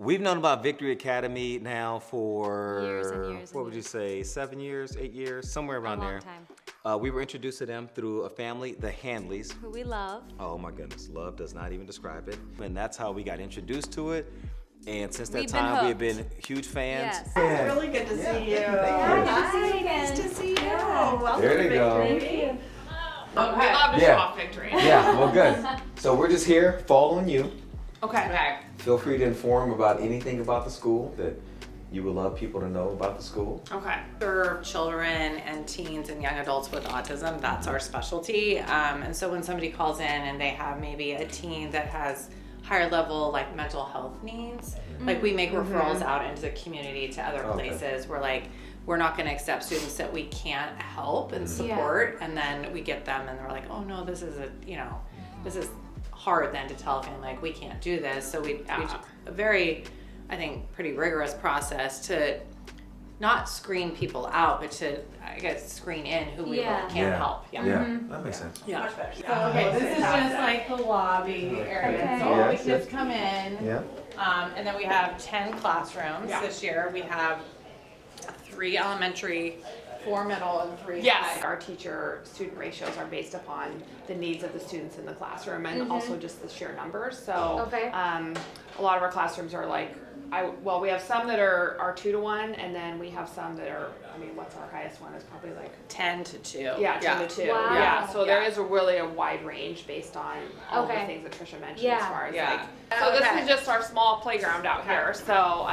We've known about Victory Academy now for, Years and years. what would you say, 7 years, 8 years, somewhere around long there. time. We were introduced to them through a family, the Handleys. Who we love. Oh my goodness, love does not even describe it. And that's how we got introduced to it. And since that We've been time, we have hooked. been huge fans. Yes. It's really good to see you. Nice to see you. Welcome There to they go. Victory. Okay. We love to Yeah. show off Victory. Yeah, well, good. So we're just here following you. Okay. Feel free to inform about anything about the school that you would love people to know about the school. Okay. Serve children and teens and young adults with autism. That's our specialty. And so when somebody calls in and they have maybe a teen that has higher level like mental health needs, like we make referrals out into the community to other Okay. places. We're not going to accept students that we can't help and support, and then we get them and they're like, oh no, this is this is hard then to tell a family like we can't do this. So we a very, I think, pretty rigorous process to not screen people out, but to, I guess, screen in who we Yeah. can help. Yeah. That makes sense. Yeah. So, okay, this is just like the lobby area. Okay. So all the Yes, kids come in. Yeah. And then we have 10 classrooms this year. We have 3 elementary, 4 middle, and 3 high. Our teacher-student ratios are based upon the needs of the students in the classroom and also just the sheer numbers. So Okay. a lot of our classrooms are like, we have some that are 2 to 1, and then we have some that are, what's our highest one is probably like 10 to 2. 10 to 2. Wow. Yeah, so there is really a wide range based on all the Okay. things that Tricia mentioned Yeah. as far as Yeah. like. So this is just our small playground out here. So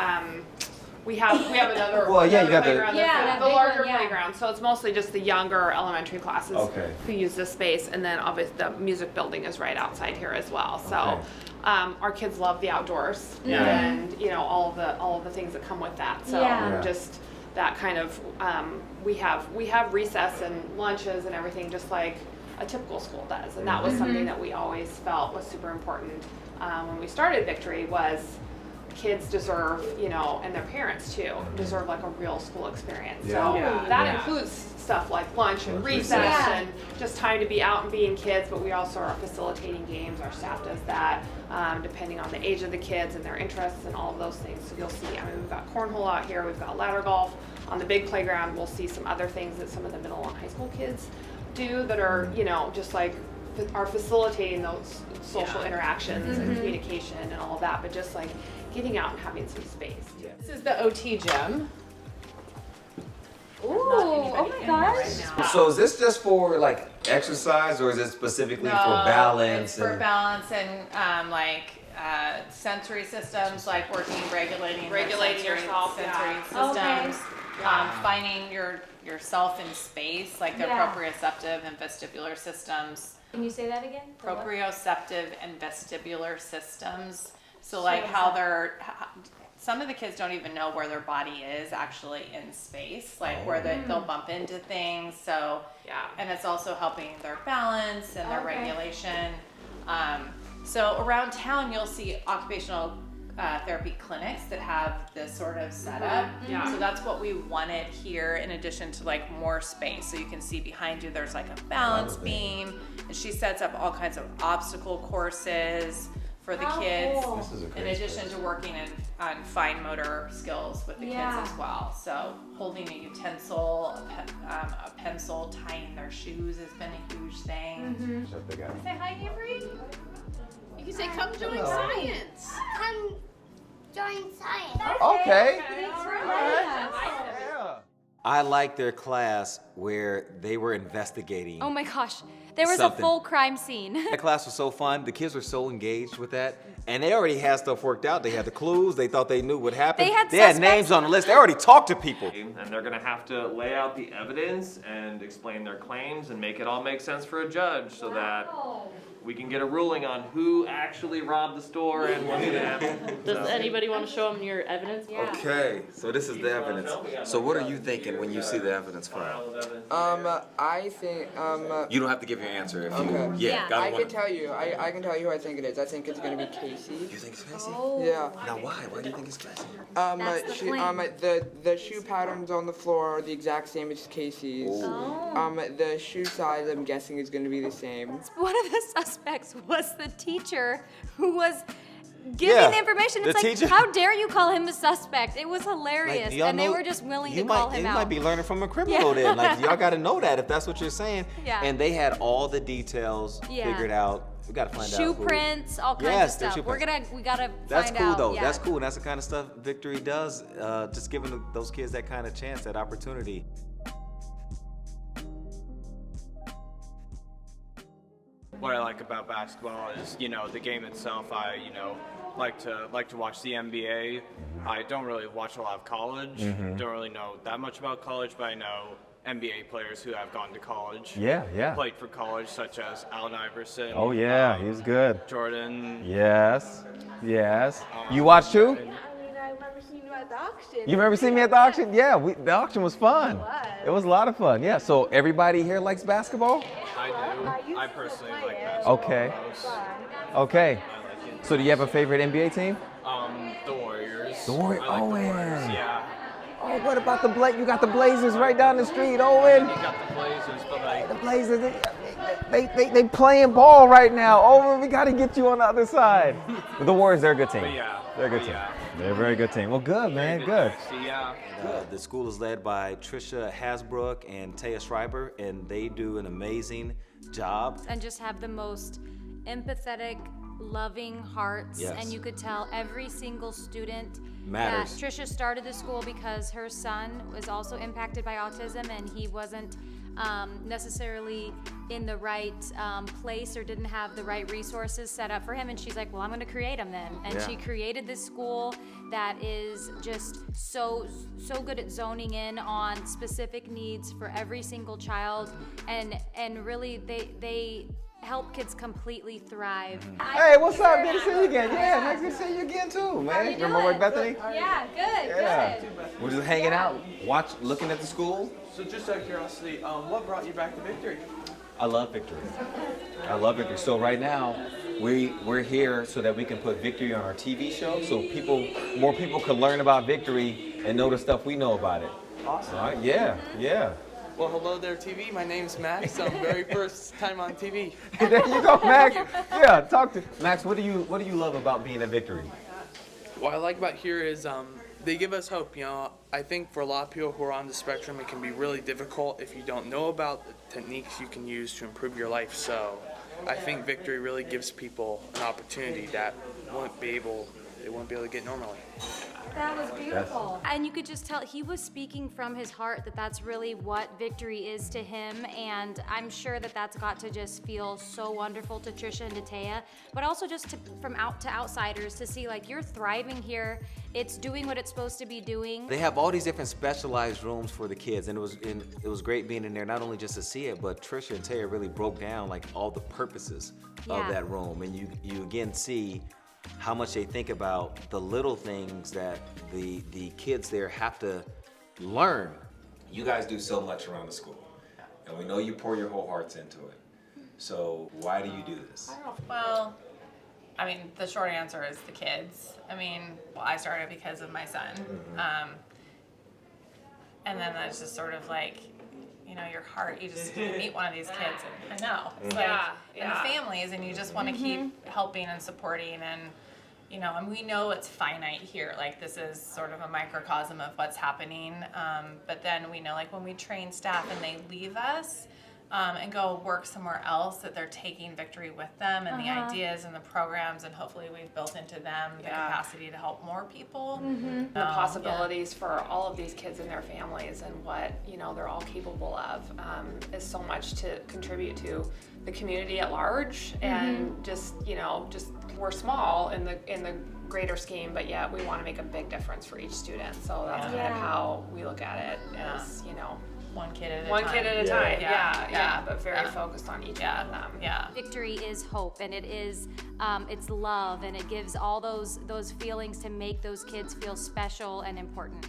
we have another Well, yeah, you got the- playground Yeah, that's that the big larger one, yeah. playground. So it's mostly just the younger elementary classes Okay. who use this space, and then obviously the music building is right outside here as well. So Okay. our kids love the outdoors Yeah. and all of the things that come with that. So Yeah. Yeah. just that kind of we have recess and lunches and everything just like a typical school does, and that was something that we always felt was super important when we started Victory. Was kids deserve, and their parents too, deserve like a real school experience. Yeah. So Yeah. that Yeah. includes stuff like lunch and Lunch, recess recess. and just time to be out and being kids, but we also are facilitating games. Our staff does that depending on the age of the kids and their interests and all of those things. So you'll see, we've got cornhole out here, we've got ladder golf. On the big playground, we'll see some other things that some of the middle and high school kids do that are, just like are facilitating those social interactions and communication and all of that, but just like getting out and having some space. This is the OT gym. Ooh, oh my gosh. So is this just for like exercise, or is it specifically for balance? It's for balance and sensory systems, like regulating yourself, sensory Okay. systems, finding yourself in space, like the Yeah. proprioceptive and vestibular systems. Can you say that again? The what? Proprioceptive and vestibular systems. So like how some of the kids don't even know where their body is actually in space, like where they'll bump into things. So and it's also helping their balance and their Okay. regulation. So around town you'll see occupational therapy clinics that have this sort of setup. Yeah. So that's what we wanted here, in addition to like more space. So you can see behind you there's like a balance beam, and she sets up all kinds of obstacle courses for the How kids, cool. This is a in great addition space. to working on fine motor skills with the Yeah. kids as well. So holding a utensil, a pencil, tying their shoes has been a huge thing. Shut the guy. Say hi, Avery. You can say, come join Hello. science. Come join science. Okay. Thanks for letting us. I like their class where they were investigating. Oh my gosh. There was Something. a full crime scene. That class was so fun. The kids were so engaged with that. And they already had stuff worked out. They had the clues. They thought they knew what happened. They had names suspects. on the list. They already talked to people. And they're going to have to lay out the evidence and explain their claims and make it all make sense for a judge so that we can get a ruling on who actually robbed the store and what's going to happen. Does anybody want to show them your evidence? Yeah. Okay, so this is the evidence. So what are you thinking when you see the evidence file? I think, You don't have to give your answer if you, Okay. Yeah. got I one. can tell you, I can tell you who I think it is. I think it's gonna be Casey. You think it's Casey? Oh. Yeah. Now why? Why do you think it's Casey? That's the claim. The shoe patterns on the floor are the exact same as Casey's. Oh. The shoe size, I'm guessing, is gonna be the same. One of the suspects was the teacher who was giving Yeah, the information. the It's like, teacher- how dare you call him the suspect? It was hilarious, Like, y'all and they know- were just willing to you call might, him you out. might be learning from a criminal then. Like, y'all got to know that if that's what you're saying. Yeah. And they had all the details Yeah. figured out. We got to find out. Shoe who- prints, all kinds Yes, of their stuff. shoe prints. We gotta That's find cool out. though. Yeah. That's cool. And that's the kind of stuff Victory does. Just giving those kids that kind of chance, that opportunity. What I like about basketball is, the game itself. I, like to watch the NBA. I don't really watch a lot of college. Don't really know that much about college, but I know NBA players who have gone to college. Yeah. Played for college, such as Allen Iverson. Oh yeah, he was good. Jordan. Yes. You watch too? I mean, I remember seeing you at the auction. You remember seeing me at the auction? Yeah, the auction was fun. It was a lot of fun. Yeah. So everybody here likes basketball? I do. I personally like basketball. Okay. most. Okay. So do you have a favorite NBA team? The Warriors. The Warriors. I like the Owen. Warriors, yeah. Oh, what about the You got the Blazers right down the street, Owen. You got the Blazers, but like. The Blazers, they playing ball right now. Owen, we got to get you on the other side. The Warriors, they're a good team. But yeah. They're a good team. Yeah. They're a very good team. Well, good, man. Good. Yeah. The school is led by Tricia Hasbrook and Thea Schreiber, and they do an amazing job. And just have the most empathetic, loving hearts. Yes. And you could tell every single student Matters. that Tricia started the school because her son was also impacted by autism, and he wasn't necessarily in the right place or didn't have the right resources set up for him. And she's like, well, I'm going to create him then. And she created this school that is just so good at zoning in on specific needs for every single child. And really, they help kids completely thrive. Hey, what's up? Good to see you again. Yeah, nice to see you again too, man. Remember what, Bethany? Yeah, good, Yeah. We're just hanging out, looking at the school. So just out of curiosity, what brought you back to Victory? I love Victory. So right now, we're here so that we can put Victory on our TV show, so more people can learn about Victory and know the stuff we know about it. Awesome. All right? Yeah. Well, hello there, TV. My name's Max. I'm very first time on TV. There you go, Max. Yeah, talk to Max. What do you love about being at Victory? What I like about here is they give us hope. I think for a lot of people who are on the spectrum, it can be really difficult if you don't know about the techniques you can use to improve your life. So I think Victory really gives people an opportunity that they wouldn't be able to get normally. That was beautiful. And you could just tell he was speaking from his heart, that that's really what Victory is to him. And I'm sure that that's got to just feel so wonderful to Tricia and to Thea, but also just from outsiders to see, like, you're thriving here. It's doing what it's supposed to be doing. They have all these different specialized rooms for the kids, and it was great being in there, not only just to see it, but Tricia and Thea really broke down like all the purposes of that room, and you again see how much they think about the little things that the kids there have to learn. You guys do so much around the school, and we know you pour your whole hearts into it. So why do you do this? Well, I mean, the short answer is the kids. I mean, I started because of my son. And then that's just sort of like, your heart, you just meet one of these kids, and I know. It's like, and the families, and you just want to keep helping and supporting, and, and we know it's finite here. Like, this is sort of a microcosm of what's happening. But then we know, like, when we train staff and they leave us, and go work somewhere else, that they're taking Victory with them, and the ideas and the programs, and hopefully we've built into them the capacity to help more people. The possibilities for all of these kids and their families and what they're all capable of is so much to contribute to the community at large. And just we're small in the greater scheme, but yet we want to make a big difference for each student. So that's kind of how we look at it. Is one kid at a one time. kid at a time. Yeah. But very focused on each one of them. Yeah. Victory is hope, and it is it's love, and it gives all those feelings to make those kids feel special and important.